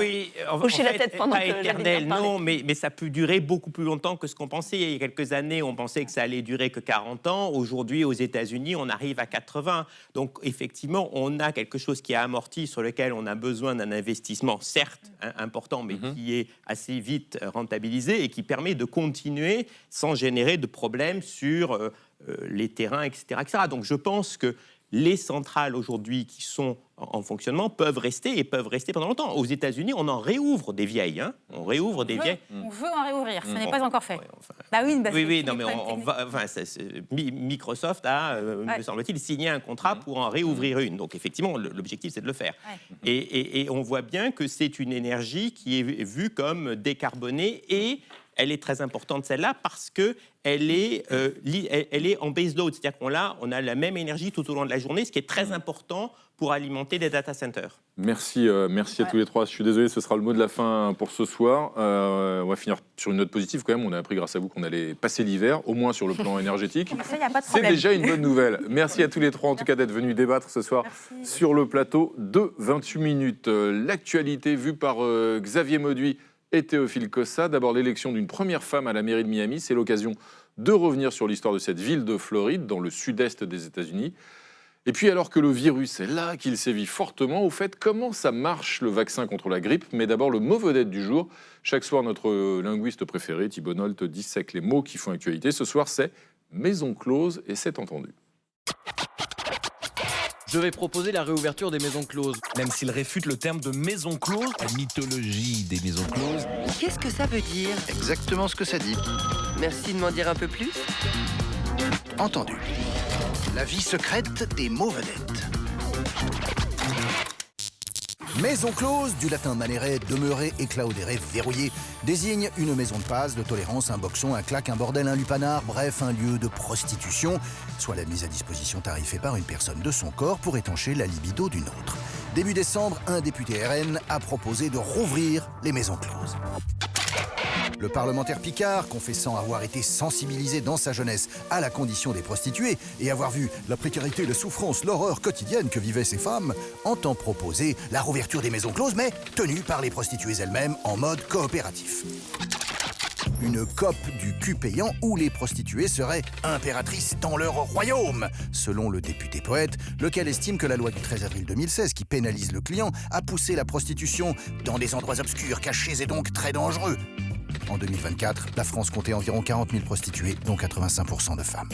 L: hoché la tête pendant
S: pas
L: que
S: éternel,
L: parlait.
S: non, mais ça peut durer beaucoup plus longtemps que ce qu'on pensait. Il y a quelques années, on pensait que ça allait durer que 40 ans. Aujourd'hui, aux États-Unis, on arrive à 80. Donc, effectivement, on a quelque chose qui est amorti, sur lequel on a besoin d'un investissement, certes important, mais qui est assez vite rentabilisé et qui permet de continuer sans générer de problèmes sur les terrains, etc., etc. Donc, je pense que les centrales aujourd'hui qui sont en fonctionnement peuvent rester pendant longtemps. Aux États-Unis, on en réouvre des vieilles. On réouvre des vieilles.
R: On veut en réouvrir, ce n'est pas encore fait.
S: Microsoft a, me semble-t-il, signé un contrat pour en réouvrir une. Donc effectivement, l'objectif, c'est de le faire. Et on voit bien que c'est une énergie qui est vue comme décarbonée et elle est très importante, celle-là, parce qu'elle est en base load, c'est-à-dire qu'on a la même énergie tout au long de la journée, ce qui est très important pour alimenter des data centers.
A: Merci à tous les trois. Je suis désolé, ce sera le mot de la fin pour ce soir. On va finir sur une note positive quand même. On a appris grâce à vous qu'on allait passer l'hiver, au moins sur le plan énergétique. C'est déjà une bonne nouvelle. Merci à tous les trois en tout cas d'être venus débattre ce soir sur le plateau de 28 minutes. L'actualité vue par Xavier Mauduit et Théophile Cossa. D'abord, l'élection d'une première femme à la mairie de Miami. C'est l'occasion de revenir sur l'histoire de cette ville de Floride, dans le sud-est des États-Unis. Et puis, alors que le virus est là, qu'il sévit fortement, au fait, comment ça marche le vaccin contre la grippe? Mais d'abord, le mot vedette du jour. Chaque soir, notre linguiste préféré, Thibault Nolte, dissèque les mots qui font actualité. Ce soir, c'est maison close et c'est entendu.
D: Je vais proposer la réouverture des maisons closes. Même s'il réfute le terme de maison close, la mythologie des maisons closes.
V: Qu'est-ce que ça veut dire?
W: Exactement ce que ça dit.
V: Merci de m'en dire un peu plus.
W: Entendu. La vie secrète des mots vedettes. Maison close, du latin manere, demeurer, éclaudérer, verrouiller, désigne une maison de passe, de tolérance, un boxon, un claque, un bordel, un lupanar, bref, un lieu de prostitution, soit la mise à disposition tarifée par une personne de son corps pour étancher la libido d'une autre. Début décembre, un député RN a proposé de rouvrir les maisons closes. Le parlementaire Picard, confessant avoir été sensibilisé dans sa jeunesse à la condition des prostituées et avoir vu la précarité, la souffrance, l'horreur quotidienne que vivaient ces femmes, entend proposer la rouverture des maisons closes, mais tenue par les prostituées elles-mêmes en mode coopératif. Une COP du cul payant où les prostituées seraient impératrices dans leur royaume, selon le député poète, lequel estime que la loi du 13 avril 2016, qui pénalise le client, a poussé la prostitution dans des endroits obscurs, cachés et donc très dangereux. En 2024, la France comptait environ 40 000 prostituées, dont 85% de femmes.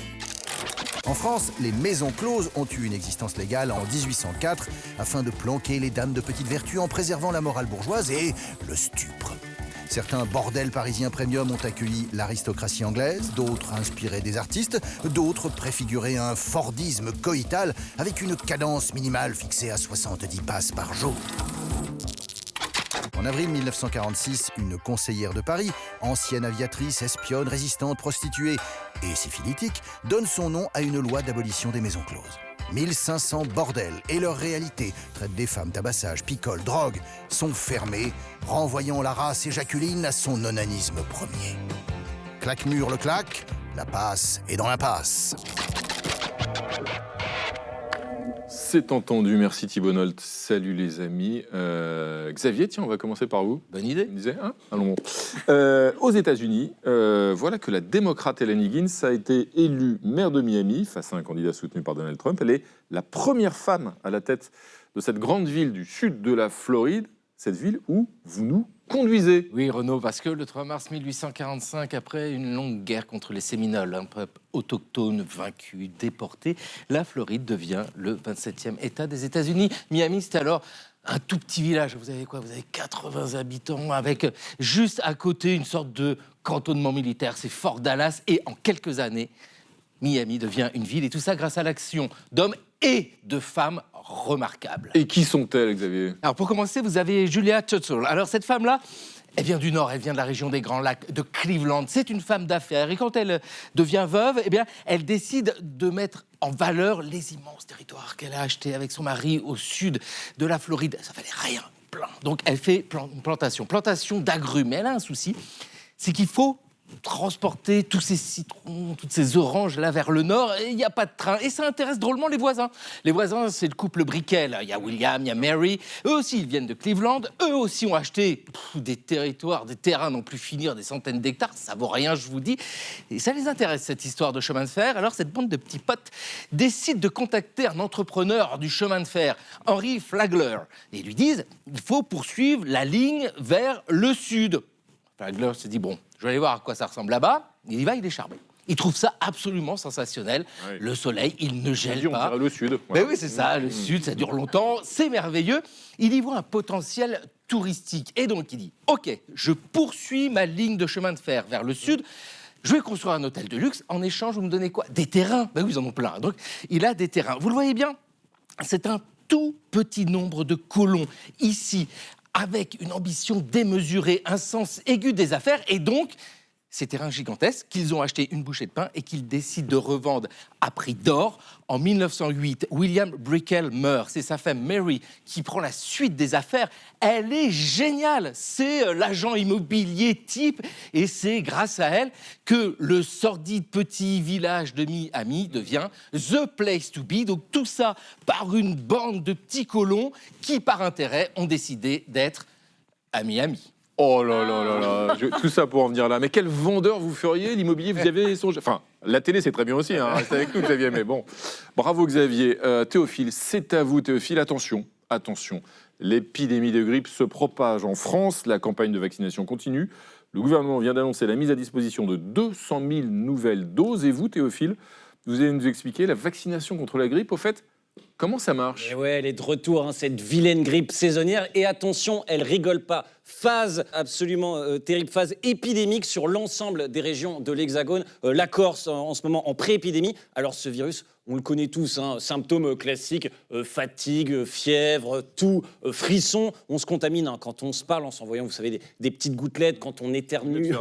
W: En France, les maisons closes ont eu une existence légale en 1804 afin de planquer les dames de petite vertu en préservant la morale bourgeoise et le stupre. Certains bordels parisiens premium ont accueilli l'aristocratie anglaise, d'autres inspirés des artistes, d'autres préfiguraient un fordisme coïtal avec une cadence minimale fixée à 70 passes par jour. En avril 1946, une conseillère de Paris, ancienne aviatrice, espionne, résistante, prostituée et syphilitique, donne son nom à une loi d'abolition des maisons closes. 1500 bordels et leur réalité, traite des femmes, tabassage, picole, drogue, sont fermés, renvoyant la race éjaculine à son onanisme premier. Claque-mur le claque, la passe est dans l'impasse.
A: C'est entendu, merci Thibault Nolte. Salut les amis. Xavier, tiens, on va commencer par vous.
D: Bonne idée.
A: On disait, hein, allons. Aux États-Unis, voilà que la démocrate Helen Higgins a été élue maire de Miami face à un candidat soutenu par Donald Trump. Elle est la première femme à la tête de cette grande ville du sud de la Floride, cette ville où vous nous conduisez.
D: Oui, Renaud, parce que le 3 mars 1845, après une longue guerre contre les Séminoles, un peuple autochtone vaincu, déporté, la Floride devient le 27e État des États-Unis. Miami, c'est alors un tout petit village. Vous avez quoi? Vous avez 80 habitants, avec juste à côté une sorte de cantonnement militaire. C'est Fort Dallas. Et en quelques années, Miami devient une ville. Et tout ça grâce à l'action d'hommes et de femmes remarquables.
A: Et qui sont-elles, Xavier?
D: Alors pour commencer, vous avez Julia Tuttle. Alors cette femme-là, elle vient du Nord, elle vient de la région des Grands Lacs, de Cleveland. C'est une femme d'affaires. Et quand elle devient veuve, eh bien, elle décide de mettre en valeur les immenses territoires qu'elle a achetés avec son mari au sud de la Floride. Ça valait rien, plein. Donc elle fait une plantation d'agrumes. Mais elle a un souci, c'est qu'il faut transporter tous ces citrons, toutes ces oranges là vers le nord, et il n'y a pas de train. Et ça intéresse drôlement les voisins. Les voisins, c'est le couple Brickell. Il y a William, il y a Mary. Eux aussi, ils viennent de Cleveland. Eux aussi ont acheté des territoires, des terrains non plus finir, des centaines d'hectares. Ça vaut rien, je vous dis. Et ça les intéresse, cette histoire de chemin de fer. Alors, cette bande de petits potes décide de contacter un entrepreneur du chemin de fer, Henry Flagler. Et ils lui disent, il faut poursuivre la ligne vers le sud. Flagler se dit, bon, je vais aller voir à quoi ça ressemble là-bas. Il y va, il est charmé. Il trouve ça absolument sensationnel. Oui. Le soleil, il ne gèle pas.
A: On dirait le sud.
D: Mais oui, c'est ça, le sud, ça dure longtemps, c'est merveilleux. Il y voit un potentiel touristique. Et donc, il dit, OK, je poursuis ma ligne de chemin de fer vers le sud. Je vais construire un hôtel de luxe. En échange, vous me donnez quoi? Des terrains. Ben oui, ils en ont plein. Donc, il a des terrains. Vous le voyez bien, c'est un tout petit nombre de colons ici, avec une ambition démesurée, un sens aigu des affaires, et donc ces terrains gigantesques qu'ils ont acheté une bouchée de pain et qu'ils décident de revendre à prix d'or. En 1908, William Brickell meurt. C'est sa femme Mary qui prend la suite des affaires. Elle est géniale. C'est l'agent immobilier type. Et c'est grâce à elle que le sordide petit village de Miami devient the place to be. Donc tout ça par une bande de petits colons qui, par intérêt, ont décidé d'être à Miami.
A: Oh là là là là, tout ça pour en venir là. Mais quel vendeur vous feriez? L'immobilier, vous y avez songé? Enfin, la télé, c'est très bien aussi, hein. Restez avec nous, Xavier. Mais bon, bravo Xavier. Théophile, c'est à vous, Théophile. Attention, attention. L'épidémie de grippe se propage en France. La campagne de vaccination continue. Le gouvernement vient d'annoncer la mise à disposition de 200 000 nouvelles doses. Et vous, Théophile, vous allez nous expliquer la vaccination contre la grippe, au fait. Comment ça marche?
E: Et ouais, elle est de retour, hein, cette vilaine grippe saisonnière. Et attention, elle rigole pas. Phase absolument terrible, phase épidémique sur l'ensemble des régions de l'Hexagone. La Corse, en ce moment, en pré-épidémie. Alors ce virus, on le connaît tous, hein, symptômes classiques, fatigue, fièvre, toux, frisson. On se contamine hein, quand on se parle en s'envoyant, vous savez, des petites gouttelettes, quand on éternue,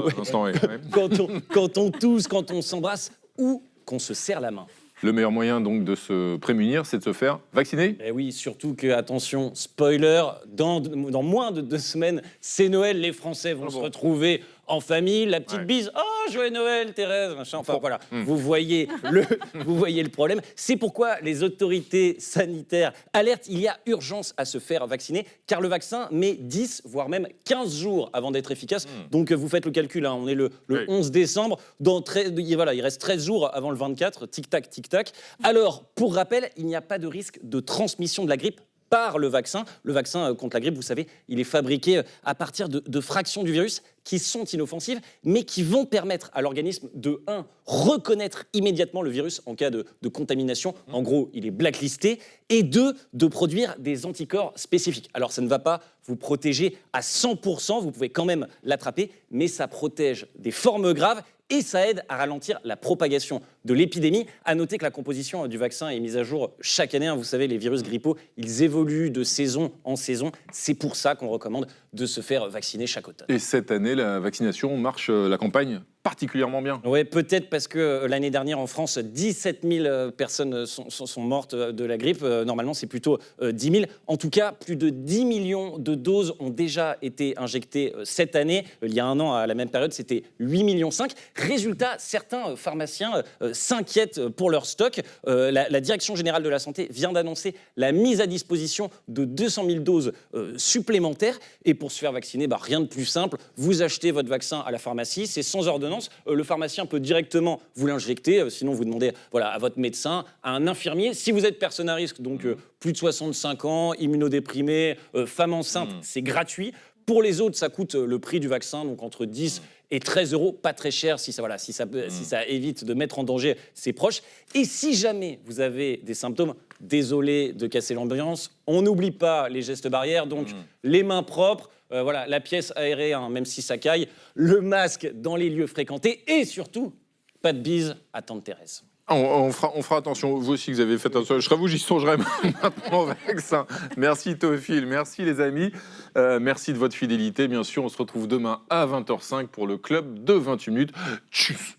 E: quand on tousse, quand on s'embrasse ou qu'on se serre la main.
A: Le meilleur moyen donc de se prémunir, c'est de se faire vacciner.
E: Et oui, surtout que, attention, spoiler, dans moins de 2 semaines, c'est Noël, les Français vont se retrouver en famille, la petite bise, oh, joyeux Noël, Thérèse, machin. Enfin voilà, vous voyez le problème. C'est pourquoi les autorités sanitaires alertent, il y a urgence à se faire vacciner, car le vaccin met 10, voire même 15 jours avant d'être efficace. Donc vous faites le calcul, hein, on est le 11 décembre, voilà, il reste 13 jours avant le 24, tic-tac, tic-tac. Alors, pour rappel, il n'y a pas de risque de transmission de la grippe par le vaccin. Le vaccin contre la grippe, vous savez, il est fabriqué à partir de fractions du virus qui sont inoffensives, mais qui vont permettre à l'organisme de, 1, reconnaître immédiatement le virus en cas de contamination. En gros, il est blacklisté. Et 2, de produire des anticorps spécifiques. Alors, ça ne va pas vous protéger à 100%, vous pouvez quand même l'attraper, mais ça protège des formes graves et ça aide à ralentir la propagation de l'épidémie. À noter que la composition du vaccin est mise à jour chaque année. Vous savez, les virus grippaux, ils évoluent de saison en saison. C'est pour ça qu'on recommande de se faire vacciner chaque automne.
A: Et cette année, la vaccination marche, la campagne particulièrement bien.
E: Oui, peut-être parce que l'année dernière en France, 17 000 personnes sont mortes de la grippe. Normalement, c'est plutôt 10 000. En tout cas, plus de 10 millions de doses ont déjà été injectées cette année. Il y a un an, à la même période, c'était 8,5 millions. Résultat, certains pharmaciens s'inquiètent pour leur stock. La Direction générale de la santé vient d'annoncer la mise à disposition de 200 000 doses supplémentaires. Et pour se faire vacciner, rien de plus simple. Vous achetez votre vaccin à la pharmacie, c'est sans ordonnance. Le pharmacien peut directement vous l'injecter, sinon vous demandez à votre médecin, à un infirmier. Si vous êtes personne à risque, donc plus de 65 ans, immunodéprimé, femme enceinte, c'est gratuit. Pour les autres, ça coûte le prix du vaccin, donc entre 10 et 13 euros, pas très cher si ça évite de mettre en danger ses proches. Et si jamais vous avez des symptômes, désolé de casser l'ambiance, on n'oublie pas les gestes barrières, donc les mains propres, la pièce aérée, même si ça caille, le masque dans les lieux fréquentés et surtout, pas de bise à tante Thérèse.
A: On fera attention. Vous aussi, vous avez fait attention. Je serais vous, j'y songerai maintenant avec ça. Merci Théophile, merci les amis. Merci de votre fidélité. Bien sûr, on se retrouve demain à 20h05 pour le club de 28 minutes. Tchuss.